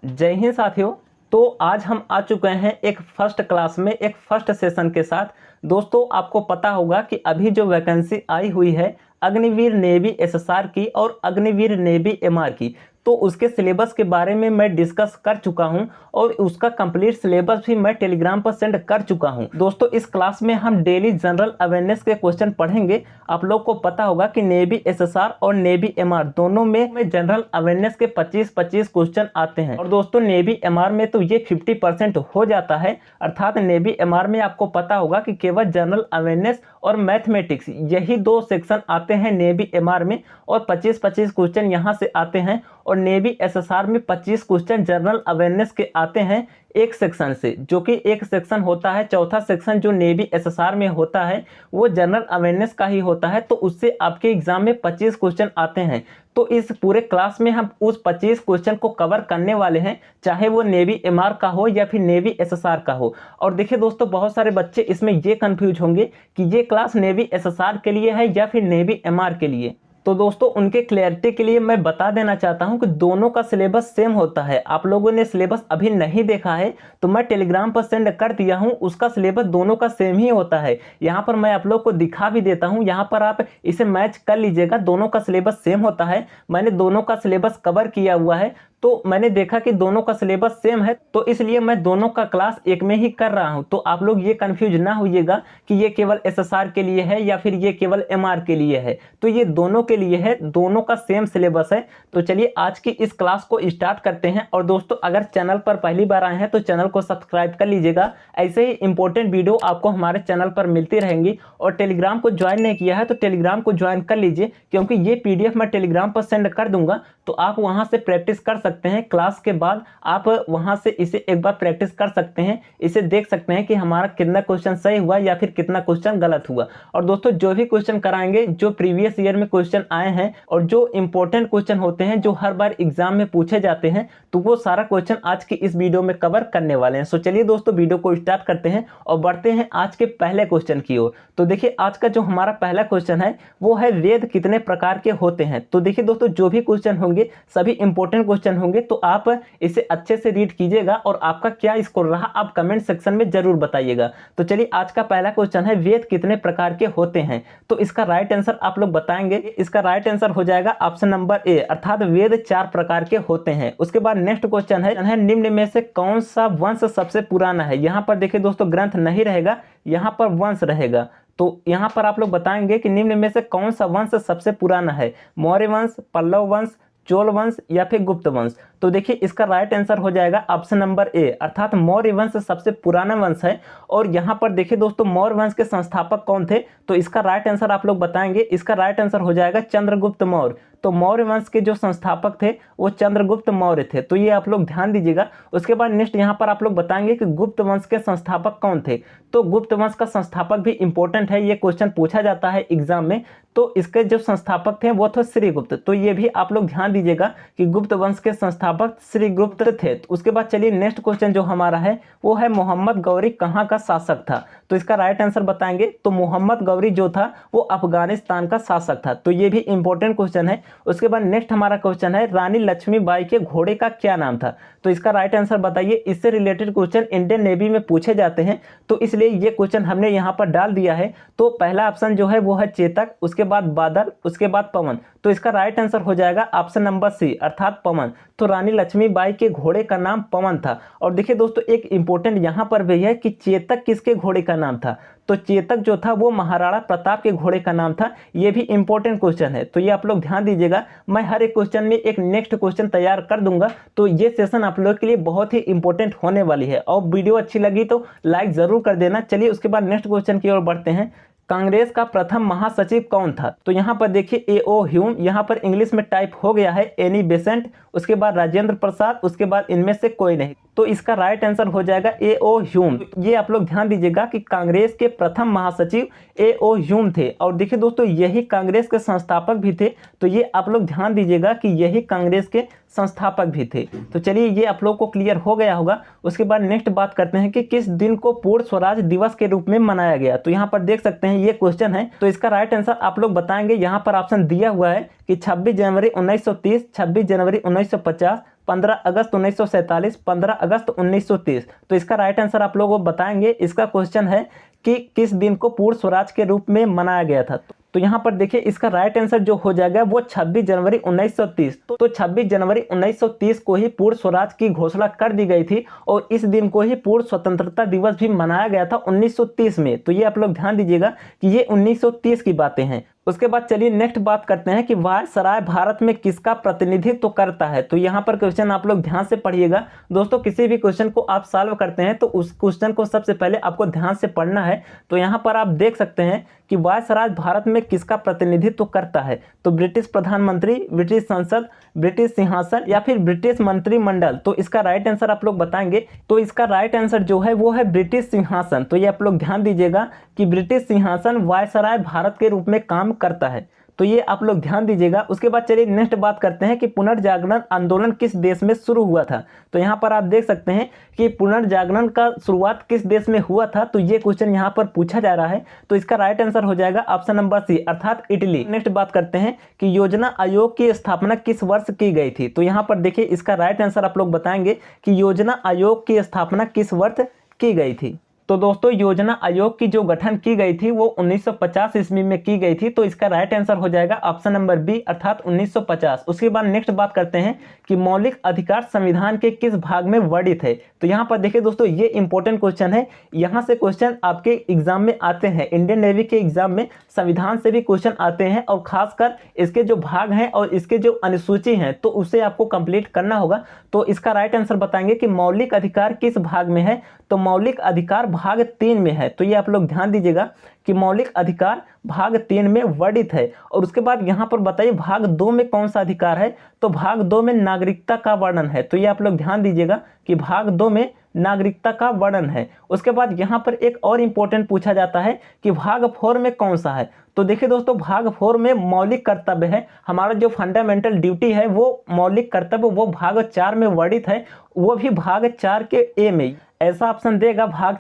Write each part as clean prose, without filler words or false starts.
जय हिंद साथियों। तो आज हम आ चुके हैं एक फर्स्ट क्लास में एक फर्स्ट सेशन के साथ। दोस्तों आपको पता होगा कि अभी जो वैकेंसी आई हुई है अग्निवीर नेवी एसएसआर की और अग्निवीर नेवी एमआर की, तो उसके सिलेबस के बारे में मैं डिस्कस कर चुका हूं और उसका कंप्लीट सिलेबस भी मैं टेलीग्राम पर सेंड कर चुका हूं। दोस्तों इस क्लास में हम डेली जनरल अवेयरनेस के क्वेश्चन पढ़ेंगे। आप लोग को पता होगा कि नेवी एसएसआर और नेवी एमआर दोनों में जनरल अवेयरनेस के 25-25 क्वेश्चन आते हैं। और दोस्तों नेवी एमआर में तो ये 50% हो जाता है, अर्थात नेवी एमआर में आपको पता होगा कि केवल जनरल अवेयरनेस और मैथमेटिक्स यही दो सेक्शन आते हैं नेवी एमआर में, और 25-25 क्वेश्चन यहाँ से आते हैं। और नेवी एसएसआर में 25 क्वेश्चन जनरल अवेयरनेस के आते हैं एक सेक्शन से, जो कि एक सेक्शन होता है चौथा सेक्शन जो नेवी एसएसआर में होता है वो जनरल अवेयरनेस का ही होता है। तो उससे आपके एग्जाम में 25 क्वेश्चन आते हैं। तो इस पूरे क्लास में हम उस 25 क्वेश्चन को कवर करने वाले हैं, चाहे वो नेवी एमआर का हो या फिर नेवी एसएसआर का हो। और देखिए दोस्तों, बहुत सारे बच्चे इसमें ये कंफ्यूज होंगे कि ये क्लास नेवी एसएसआर के लिए है या फिर नेवी एमआर के लिए। तो दोस्तों उनके क्लैरिटी के लिए मैं बता देना चाहता हूं कि दोनों का सिलेबस सेम होता है। आप लोगों ने सिलेबस अभी नहीं देखा है तो मैं टेलीग्राम पर सेंड कर दिया हूं, उसका सिलेबस दोनों का सेम ही होता है। यहां पर मैं आप लोग को दिखा भी देता हूं, यहां पर आप इसे मैच कर लीजिएगा। दोनों का सिलेबस सेम होता है, मैंने दोनों का सिलेबस कवर किया हुआ है। तो मैंने देखा कि दोनों का सिलेबस सेम है, तो इसलिए मैं दोनों का क्लास एक में ही कर रहा हूं। तो आप लोग ये कंफ्यूज ना होइएगा कि ये केवल एसएसआर के लिए है या फिर ये केवल एमआर के लिए है। तो ये दोनों के लिए है, दोनों का सेम सिलेबस है। तो चलिए आज की इस क्लास को स्टार्ट करते हैं। और दोस्तों अगर चैनल पर पहली बार आए हैं तो चैनल को सब्सक्राइब कर लीजिएगा, ऐसे ही इंपॉर्टेंट वीडियो आपको हमारे चैनल पर मिलती रहेंगी। और टेलीग्राम को ज्वाइन नहीं किया है तो टेलीग्राम को ज्वाइन कर लीजिए, क्योंकि ये पीडीएफ मैं टेलीग्राम पर सेंड कर दूंगा, तो आप वहां से प्रैक्टिस कर सकते हैं। क्लास के बाद आप वहां से इसे एक बार प्रैक्टिस कर सकते हैं, इसे देख सकते हैं कि हमारा कितना क्वेश्चन सही हुआ या फिर कितना क्वेश्चन गलत हुआ। और दोस्तों जो भी क्वेश्चन कराएंगे जो प्रीवियस ईयर में क्वेश्चन आए हैं और जो इंपॉर्टेंट क्वेश्चन होते हैं जो हर बार एग्जाम में पूछे जाते हैं, तो वो सारा क्वेश्चन आज की इस वीडियो में कवर करने वाले हैं। सो चलिए दोस्तों वीडियो को स्टार्ट करते हैं और बढ़ते हैं आज के पहले क्वेश्चन की ओर। तो देखिए आज का जो हमारा पहला क्वेश्चन है वो है वेद कितने प्रकार के होते हैं। तो देखिए दोस्तों जो भी क्वेश्चन होंगे सभी इंपॉर्टेंट क्वेश्चन होंगे, तो आप इसे अच्छे से रीड कीजिएगा और आपका क्या स्कोर रहा आप कमेंट सेक्शन में जरूर बताइएगा। तो चलिए आज का पहला क्वेश्चन है वेद कितने प्रकार के होते हैं। तो इसका राइट आंसर आप लोग बताएंगे। इसका राइट आंसर हो जाएगा ऑप्शन नंबर ए, अर्थात वेद 4 प्रकार के होते हैं। उसके बाद नेक्स्ट क्वेश्चन है निम्न में से कौन सा वंश सबसे पुराना है। यहाँ पर देखिए दोस्तों ग्रंथ नहीं रहेगा, यहाँ पर वंश रहेगा। तो यहाँ पर आप लोग बताएंगे कि निम्न में से कौन सा वंश सबसे पुराना है, मौर्य वंश, पल्लव वंश, चोल वंश या फिर गुप्त वंश। तो देखिए इसका राइट आंसर हो जाएगा ऑप्शन नंबर ए, अर्थात मौर्य वंश सबसे पुराना वंश है। और यहाँ पर देखिए दोस्तों मौर्य वंश के संस्थापक कौन थे, तो इसका राइट आंसर आप लोग बताएंगे। इसका राइट आंसर हो जाएगा चंद्रगुप्त मौर्य। तो मौर्य वंश के जो संस्थापक थे वो चंद्रगुप्त मौर्य थे, तो ये आप लोग ध्यान दीजिएगा। उसके बाद नेक्स्ट यहाँ पर आप लोग बताएंगे कि गुप्त वंश के संस्थापक कौन थे। तो गुप्त वंश का संस्थापक भी इंपॉर्टेंट है, ये क्वेश्चन पूछा जाता है एग्जाम में। तो इसके जो संस्थापक थे वो थे श्रीगुप्त, तो ये भी आप लोग ध्यान दीजिएगा कि गुप्त वंश के संस्थापक श्रीगुप्त थे। तो उसके बाद चलिए नेक्स्ट क्वेश्चन जो हमारा है वो है मोहम्मद गौरी कहाँ का शासक था। तो इसका राइट आंसर बताएंगे। तो मोहम्मद गौरी जो था वो अफगानिस्तान का शासक था, तो ये भी इंपॉर्टेंट क्वेश्चन है। उसके बाद नेक्स्ट हमारा क्वेश्चन है रानी लक्ष्मीबाई के घोड़े का क्या नाम था। तो इसका राइट आंसर बताइए। इससे रिलेटेड क्वेश्चन इंडियन नेवी में पूछे जाते हैं, तो इसलिए ये क्वेश्चन हमने यहाँ पर डाल दिया है। तो पहला ऑप्शन जो है वो है चेतक, उसके बाद बादल, उसके बाद पवन। तो इसका राइट आंसर हो जाएगा ऑप्शन नंबर सी, अर्थात पवन। तो रानी लक्ष्मीबाई के घोड़े का नाम पवन था। और देखिए दोस्तों एक इंपॉर्टेंट यहाँ पर भी है कि चेतक किसके घोड़े का नाम था। तो चेतक जो था वो महाराणा प्रताप के घोड़े का नाम था। ये भी इंपॉर्टेंट क्वेश्चन है, तो ये आप लोग ध्यान दीजिएगा। मैं हर एक क्वेश्चन में एक नेक्स्ट क्वेश्चन तैयार कर दूंगा, तो ये सेशन आप लोग के लिए बहुत ही इंपॉर्टेंट होने वाली है। और वीडियो अच्छी लगी तो लाइक जरूर कर देना। चलिए उसके बाद नेक्स्ट क्वेश्चन की ओर बढ़ते हैं। कांग्रेस का प्रथम महासचिव कौन था। तो यहाँ पर देखिए ए.ओ. ह्यूम, यहाँ पर इंग्लिश में टाइप हो गया है एनी बेसेंट, उसके बाद राजेंद्र प्रसाद, उसके बाद इनमें से कोई नहीं। तो इसका राइट आंसर हो जाएगा ए.ओ. ह्यूम। ये आप लोग ध्यान दीजिएगा कि कांग्रेस के प्रथम महासचिव ए.ओ. ह्यूम थे। और देखिए दोस्तों यही कांग्रेस के संस्थापक भी थे, तो ये आप लोग ध्यान दीजिएगा कि यही कांग्रेस के संस्थापक भी थे। तो चलिए ये आप लोग को क्लियर हो गया होगा। उसके बाद नेक्स्ट बात करते हैं कि किस दिन को पूर्ण स्वराज दिवस के रूप में मनाया गया। तो यहाँ पर देख सकते हैं ये क्वेश्चन है, तो इसका राइट आंसर आप लोग बताएंगे। यहाँ पर ऑप्शन दिया हुआ है कि 26 जनवरी 1930, 26 जनवरी 1950, 15 अगस्त 1947, 15 अगस्त 1930। तो इसका राइट आंसर आप लोगों को बताएंगे। इसका क्वेश्चन है कि किस दिन को पूर्ण स्वराज के रूप में मनाया गया था। तो यहाँ पर देखिए इसका राइट आंसर जो हो जाएगा वो 26 जनवरी 1930। तो 26 जनवरी 1930 को ही पूर्ण स्वराज की घोषणा कर दी गई थी और इस दिन को ही पूर्ण स्वतंत्रता दिवस भी मनाया गया था 1930 में। तो ये आप लोग ध्यान दीजिएगा कि ये 1930 की बातें हैं। उसके बाद चलिए नेक्स्ट बात करते हैं कि वायसराय भारत में किसका प्रतिनिधित्व करता है। तो यहाँ पर क्वेश्चन आप लोग ध्यान से पढ़िएगा। दोस्तों किसी भी क्वेश्चन को आप सॉल्व करते हैं तो उस क्वेश्चन को सबसे पहले आपको ध्यान से पढ़ना है। तो यहाँ पर आप देख सकते हैं कि वायसराय भारत में किसका प्रतिनिधित्व करता है। तो ब्रिटिश प्रधानमंत्री, ब्रिटिश संसद, ब्रिटिश सिंहासन या फिर ब्रिटिश मंत्रिमंडल। तो इसका राइट आंसर आप लोग बताएंगे। तो इसका राइट आंसर जो है वो है ब्रिटिश सिंहासन। तो ये आप लोग ध्यान दीजिएगा कि ब्रिटिश सिंहासन वायसराय भारत के रूप में काम करता है। तो ये आप लोग ध्यान दीजिएगा। उसके बाद चलिए नेक्स्ट बात करते हैं कि पुनर्जागरण आंदोलन किस देश में शुरू हुआ था। तो यहाँ पर आप देख सकते हैं कि पुनर्जागरण का शुरुआत किस देश में हुआ था। तो ये क्वेश्चन यहाँ पर पूछा जा रहा है। तो इसका राइट आंसर हो जाएगा ऑप्शन नंबर सी अर्थात इटली। नेक्स्ट बात करते हैं कि योजना आयोग की स्थापना किस वर्ष की गई थी। तो यहाँ पर देखिए इसका राइट आंसर आप लोग बताएंगे कि योजना आयोग की स्थापना किस वर्ष की गई थी। तो दोस्तों योजना आयोग की जो गठन की गई थी वो 1950 ईस्वी में की गई थी। तो इसका राइट आंसर हो जाएगा ऑप्शन नंबर बी अर्थात 1950। उसके बाद नेक्स्ट बात करते हैं कि मौलिक अधिकार संविधान के किस भाग में वर्णित है। तो यहाँ पर देखिए दोस्तों ये इंपॉर्टेंट क्वेश्चन है। यहाँ से क्वेश्चन आपके एग्जाम में आते हैं, इंडियन नेवी के एग्जाम में संविधान से भी क्वेश्चन आते हैं और खासकर इसके जो भाग हैं और इसके जो अनुसूची हैं तो उसे आपको कंप्लीट करना होगा। तो इसका राइट आंसर बताएंगे कि मौलिक अधिकार किस भाग में है। तो मौलिक अधिकार भाग 3 में है। तो ये आप लोग ध्यान दीजिएगा कि मौलिक अधिकार भाग 3 में वर्णित है। और उसके बाद यहाँ पर बताइए भाग 2 में कौन सा अधिकार है। तो भाग 2 में नागरिकता का वर्णन है। तो ये आप लोग ध्यान दीजिएगा कि भाग 2 में नागरिकता का वर्णन है। उसके बाद यहाँ पर एक और इंपॉर्टेंट पूछा जाता है कि भाग 4 में कौन सा है। तो देखिए दोस्तों भाग 4 में मौलिक कर्तव्य है। हमारा जो फंडामेंटल ड्यूटी है वो मौलिक कर्तव्य वो भाग 4 में वर्णित है, वो भी भाग 4 के ए में। ऐसा ऑप्शन देगा भाग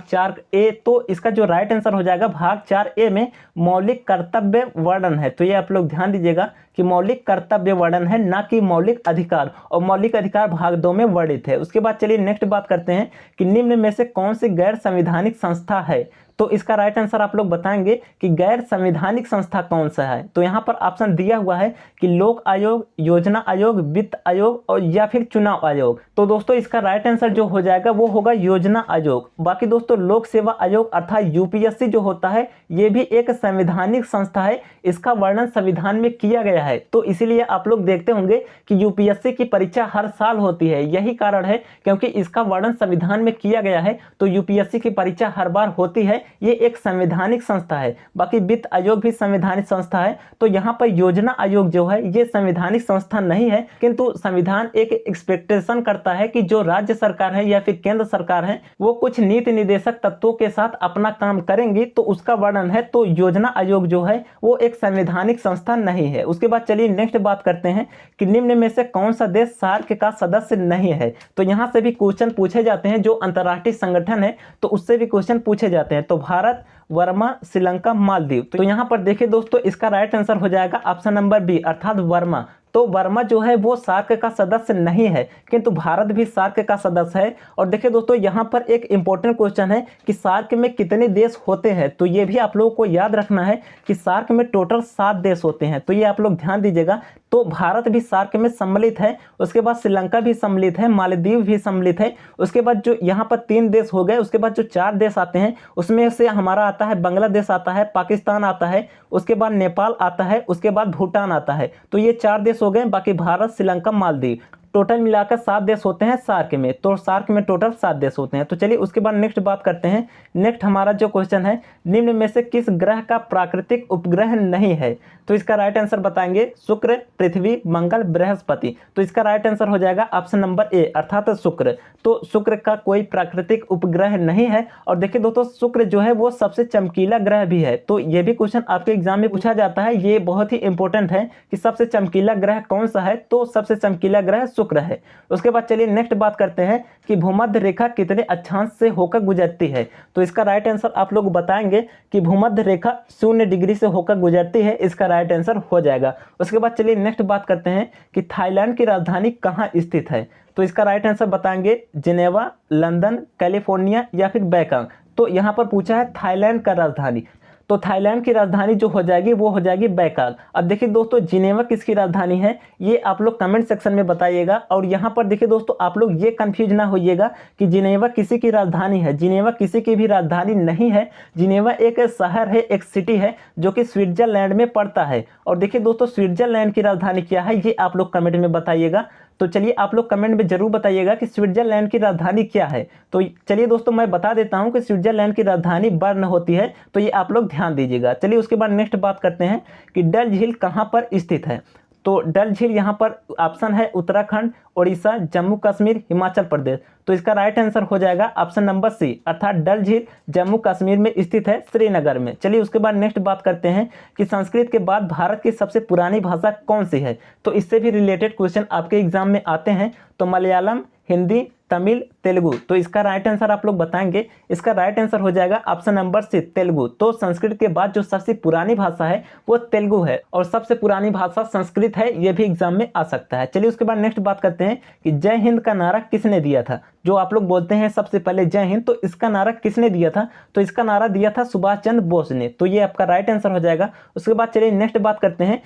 4 ए। तो इसका जो राइट आंसर हो जाएगा भाग 4 ए में मौलिक कर्तव्य वर्णन है। तो ये आप लोग ध्यान दीजिएगा कि मौलिक कर्तव्य वर्णन है, ना कि मौलिक अधिकार। और मौलिक अधिकार भाग 2 में वर्णित है। उसके बाद चलिए नेक्स्ट बात करते हैं कि निम्न में से कौन सी गैर संवैधानिक संस्था है। तो इसका राइट आंसर आप लोग बताएंगे कि गैर संवैधानिक संस्था कौन सा है। तो यहाँ पर ऑप्शन दिया हुआ है कि लोक आयोग, योजना आयोग, वित्त आयोग और या फिर चुनाव आयोग। तो दोस्तों इसका राइट आंसर जो हो जाएगा वो होगा योजना आयोग। बाकी दोस्तों लोक सेवा आयोग अर्थात यूपीएससी जो होता है ये भी एक संवैधानिक संस्था है। इसका वर्णन संविधान में किया गया है। तो इसीलिए आप लोग देखते होंगे कि यूपीएससी की परीक्षा हर साल होती है। यही कारण है क्योंकि इसका वर्णन संविधान में किया गया है। तो यूपीएससी की परीक्षा हर बार होती है। ये एक संवैधानिक संस्था है। बाकी वित्त आयोग भी संवैधानिक संस्था है। तो यहाँ पर योजना आयोग जो है ये संवैधानिक संस्था नहीं है, किंतु संविधान एक एक्सपेक्टेशन करता है कि जो राज्य सरकार है या फिर केंद्र सरकार है वो कुछ नीति निर्देशक तत्वों के साथ अपना काम करेंगी, तो उसका वर्णन है। तो योजना आयोग जो है वो एक संवैधानिक संस्था नहीं है। उसके बाद चलिए नेक्स्ट बात करते हैं कि निम्न में से कौन सा देश सार्क का सदस्य नहीं है। तो यहाँ से भी क्वेश्चन पूछे जाते हैं, जो अंतर्राष्ट्रीय संगठन है तो उससे भी क्वेश्चन पूछे जाते हैं। तो भारत, वर्मा, श्रीलंका, मालदीव। तो यहाँ पर देखिए दोस्तों इसका राइट आंसर हो जाएगा ऑप्शन नंबर बी अर्थात वर्मा। तो वर्मा जो है वो सार्क का सदस्य नहीं है, किंतु भारत भी सार्क का सदस्य है। और देखिए दोस्तों यहाँ पर एक इंपॉर्टेंट क्वेश्चन है कि सार्क में कितने देश होते हैं। तो ये भी आप लोगों को याद रखना है कि सार्क में टोटल 7 देश होते हैं। तो ये आप लोग ध्यान दीजिएगा। तो भारत भी सार्क में सम्मिलित है, उसके बाद श्रीलंका भी सम्मिलित है, मालदीव भी सम्मिलित है। उसके बाद जो यहाँ पर 3 देश हो गए, उसके बाद जो 4 देश आते हैं उसमें से हमारा आता है बांग्लादेश आता है, पाकिस्तान आता है, उसके बाद नेपाल आता है, उसके बाद भूटान आता है। तो ये 4 देश हो गए। बाकी भारत, श्रीलंका, मालदीव, टोटल मिलाकर 7 देश होते हैं सार्क में। तो सार्क में टोटल 7 देश होते हैं। तो चलिए उसके बाद नेक्स्ट बात करते हैं। नेक्स्ट हमारा जो क्वेश्चन है, निम्न में से किस ग्रह का प्राकृतिक उपग्रह नहीं है। तो इसका राइट आंसर बताएंगे शुक्र, पृथ्वी, मंगल, बृहस्पति। तो इसका राइट आंसर हो जाएगा ऑप्शन नंबर ए अर्थात शुक्र। तो शुक्र का कोई प्राकृतिक उपग्रह नहीं है। और देखिए दोस्तों शुक्र जो है वो सबसे चमकीला ग्रह भी है। तो ये भी क्वेश्चन आपके एग्जाम में पूछा जाता है। ये बहुत ही इंपॉर्टेंट है कि सबसे चमकीला ग्रह कौन सा है। तो सबसे चमकीला ग्रह शुक्र शुक्र है। उसके बाद चलिए नेक्स्ट बात करते हैं कि भूमध्य रेखा कितने अक्षांश से होकर गुजरती है। तो इसका राइट आंसर आप लोग बताएंगे कि भूमध्य रेखा 0 डिग्री से होकर गुजरती है, इसका राइट आंसर हो जाएगा। उसके बाद चलिए नेक्स्ट बात करते हैं कि थाईलैंड की राजधानी कहाँ स्थित है। तो इसका राइट आंसर बताएंगे जिनेवा, लंदन, कैलिफोर्निया या फिर बैंकॉक। तो यहाँ पर पूछा है थाईलैंड का राजधानी, तो थाईलैंड की राजधानी जो हो जाएगी वो हो जाएगी बैंकॉक। अब देखिए दोस्तों जिनेवा किसकी राजधानी है ये आप लोग कमेंट सेक्शन में बताइएगा। और यहाँ पर देखिए दोस्तों आप लोग ये कंफ्यूज ना होइएगा कि जिनेवा किसी की राजधानी है, जिनेवा किसी की भी राजधानी नहीं है। जिनेवा एक शहर है, एक सिटी है जो कि स्विट्जरलैंड में पड़ता है। और देखिए दोस्तों स्विट्जरलैंड की राजधानी क्या है ये आप लोग कमेंट में बताइएगा। तो चलिए आप लोग कमेंट में जरूर बताइएगा कि स्विट्जरलैंड की राजधानी क्या है। तो चलिए दोस्तों मैं बता देता हूं कि स्विट्जरलैंड की राजधानी बर्न होती है, तो ये आप लोग ध्यान दीजिएगा। चलिए उसके बाद नेक्स्ट बात करते हैं कि डल झील कहां पर स्थित है। तो डल झील यहाँ पर ऑप्शन है उत्तराखंड, उड़ीसा, जम्मू कश्मीर, हिमाचल प्रदेश। तो इसका राइट आंसर हो जाएगा ऑप्शन नंबर सी, अर्थात डल झील जम्मू कश्मीर में स्थित है, श्रीनगर में। चलिए उसके बाद नेक्स्ट बात करते हैं कि संस्कृत के बाद भारत की सबसे पुरानी भाषा कौन सी है। तो इससे भी रिलेटेड क्वेश्चन आपके एग्जाम में आते हैं। तो मलयालम, हिंदी, तमिल, तेलुगु। तो इसका राइट आंसर आप लोग बताएंगे। इसका राइट आंसर हो जाएगा ऑप्शन नंबर सी, तेलुगु। तो संस्कृत के बाद जो सबसे पुरानी भाषा है वो तेलुगु है और सबसे पुरानी भाषा संस्कृत है, ये भी एग्जाम में आ सकता है। चलिए उसके बाद नेक्स्ट बात करते हैं कि जय हिंद का नारा किसने दिया था। जो आप लोग बोलते हैं सबसे पहले जय हिंद, तो इसका नारा किसने दिया था। तो इसका नारा दिया था सुभाष चंद्र बोस ने। तो ये आपका राइट आंसर हो जाएगा। उसके बाद चलिए नेक्स्ट बात करते हैं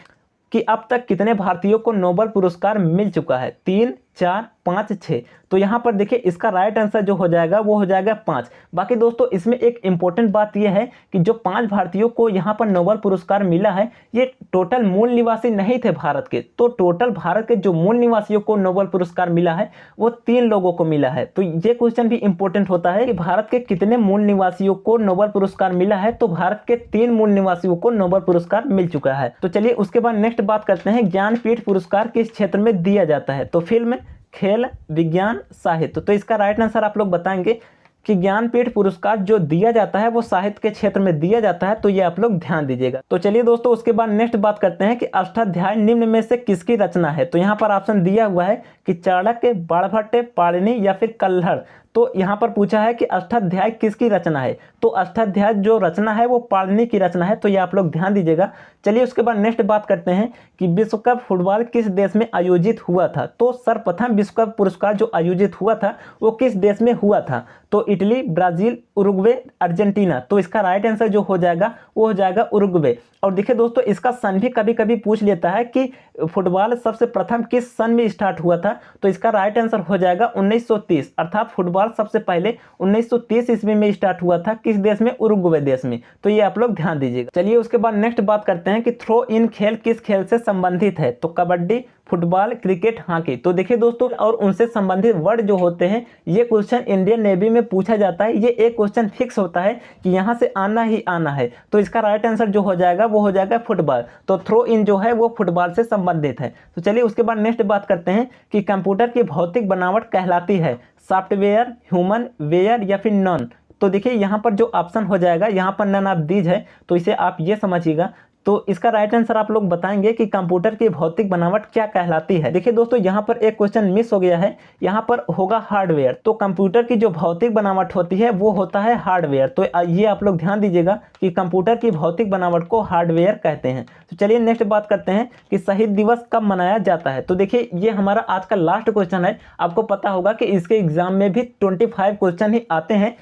कि अब तक कितने भारतीयों को नोबेल पुरस्कार मिल चुका है। 3, 4, 5, 6। तो यहाँ पर देखिए इसका राइट आंसर जो हो जाएगा वो हो जाएगा 5। बाकी दोस्तों इसमें एक इंपॉर्टेंट बात यह है कि जो 5 भारतीयों को यहाँ पर नोबेल पुरस्कार मिला है ये टोटल मूल निवासी नहीं थे भारत के। तो टोटल भारत के जो मूल निवासियों को नोबेल पुरस्कार मिला है वो 3 लोगों को मिला है। तो ये क्वेश्चन भी इंपॉर्टेंट होता है कि भारत के कितने मूल निवासियों को नोबेल पुरस्कार मिला है। तो भारत के 3 मूल निवासियों को नोबेल पुरस्कार मिल चुका है। तो चलिए उसके बाद नेक्स्ट बात करते हैं ज्ञानपीठ पुरस्कार किस क्षेत्र में दिया जाता है। तो फिल्म, खेल, विज्ञान, साहित्य। तो इसका राइट आंसर आप लोग बताएंगे कि ज्ञानपीठ पुरस्कार जो दिया जाता है वो साहित्य के क्षेत्र में दिया जाता है। तो ये आप लोग ध्यान दीजिएगा। तो चलिए दोस्तों उसके बाद नेक्स्ट बात करते हैं कि अष्टाध्याय निम्न में से किसकी रचना है। तो यहाँ पर ऑप्शन दिया हुआ है कि चाणक्य, बाणभट्ट, पाणिनि या फिर कल्हड़। तो यहाँ पर पूछा है कि अष्टाध्याय किसकी रचना है। तो अष्टाध्याय जो रचना है वो पाणिनि की रचना है। तो ये आप लोग ध्यान दीजिएगा। चलिए उसके बाद नेक्स्ट बात करते हैं कि विश्व कप फुटबॉल किस देश में आयोजित हुआ था। तो सर्वप्रथम विश्व कप पुरस्कार जो आयोजित हुआ था वो किस देश में हुआ था। तो इटली, ब्राजील, उरुग्वे, अर्जेंटीना। तो इसका राइट आंसर जो हो जाएगा वो हो जाएगा उरुग्वे। और देखिए दोस्तों इसका सन भी कभी कभी पूछ लेता है कि फुटबॉल सबसे प्रथम किस सन में स्टार्ट हुआ था। तो इसका राइट आंसर हो जाएगा 1930, अर्थात फुटबॉल सबसे पहले 1930 ईस्वी में स्टार्ट हुआ था। किस देश में? उरुग्वे देश में। तो ये आप लोग ध्यान दीजिएगा। चलिए उसके बाद नेक्स्ट बात करते हैं कि थ्रो इन खेल किस खेल से संबंधित है। तो कबड्डी, फुटबॉल, क्रिकेट, हॉकी। तो देखिए दोस्तों और उनसे संबंधित वर्ड जो होते हैं ये क्वेश्चन इंडियन नेवी में पूछा जाता है। ये एक क्वेश्चन फिक्स होता है कि यहाँ से आना ही आना है। तो इसका राइट आंसर जो हो जाएगा वो हो जाएगा फुटबॉल। तो थ्रो इन जो है वो फुटबॉल से संबंधित है। तो चलिए उसके बाद नेक्स्ट बात करते हैं कि कंप्यूटर की भौतिक बनावट कहलाती है सॉफ्टवेयर, ह्यूमन, वेयर या फिर नॉन। तो देखिए यहाँ पर जो ऑप्शन हो जाएगा यहाँ पर नन ऑफ दीज है। तो इसे आप ये समझिएगा। तो इसका राइट आंसर आप लोग बताएंगे कि कंप्यूटर की भौतिक बनावट क्या कहलाती है। देखिए दोस्तों यहाँ पर एक क्वेश्चन मिस हो गया है। यहाँ पर होगा हार्डवेयर। तो कंप्यूटर की जो भौतिक बनावट होती है वो होता है हार्डवेयर। तो ये आप लोग ध्यान दीजिएगा कि कंप्यूटर की भौतिक बनावट को हार्डवेयर कहते हैं। तो चलिए नेक्स्ट बात करते हैं कि शहीद दिवस कब मनाया जाता है। तो देखिए ये हमारा आज का लास्ट क्वेश्चन है। आपको पता होगा कि इसके एग्जाम में भी 25 क्वेश्चन ही आते हैं।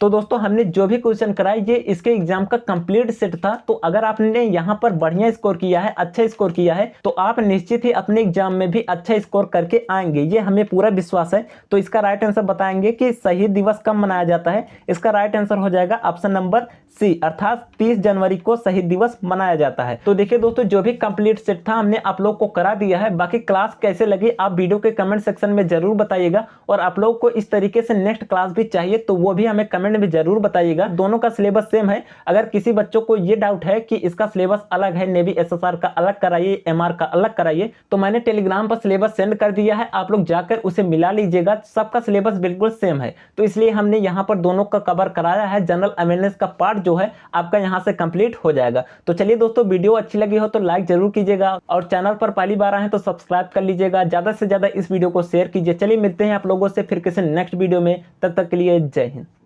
तो दोस्तों हमने जो भी क्वेश्चन कराए ये इसके एग्जाम का कंप्लीट सेट था। तो अगर आपने यहाँ पर बढ़िया स्कोर किया है, अच्छा स्कोर किया है, तो आप निश्चित ही अपने एग्जाम में भी अच्छा स्कोर करके आएंगे, ये हमें पूरा विश्वास है। तो इसका राइट आंसर बताएंगे कि शहीद दिवस कब मनाया जाता है। इसका राइट आंसर हो जाएगा ऑप्शन नंबर सी, अर्थात 30 जनवरी को शहीद दिवस मनाया जाता है। तो देखिए दोस्तों जो भी कंप्लीट सेट था हमने आप लोग को करा दिया है। बाकी क्लास कैसे लगी आप वीडियो के कमेंट सेक्शन में जरूर बताइएगा। और आप लोग को इस तरीके से नेक्स्ट क्लास भी चाहिए तो वो भी हमें कमेंट कमेंट में जरूर बताइएगा। दोनों का सिलेबस सेम है। अगर किसी बच्चों को ये डाउट है कि इसका सिलेबस अलग है, नेवी एसएसआर का अलग कराइए, एमआर का अलग कराइए, तो मैंने टेलीग्राम पर सिलेबस सेंड कर दिया है, आप लोग जाकर उसे मिला लीजिएगा। सबका सिलेबस बिल्कुल सेम है, तो इसलिए हमने यहाँ पर दोनों का कवर कराया है। जनरल अवेयरनेस का पार्ट जो है आपका यहाँ से कंप्लीट हो जाएगा। तो चलिए दोस्तों, वीडियो अच्छी लगी हो तो लाइक जरूर कीजिएगा और चैनल पर पहली बार आए हैं तो सब्सक्राइब कर लीजिएगा। ज्यादा से ज्यादा इस वीडियो को शेयर कीजिए। चलिए मिलते हैं आप लोगों से फिर किसी नेक्स्ट वीडियो में, तब तक के लिए जय हिंद।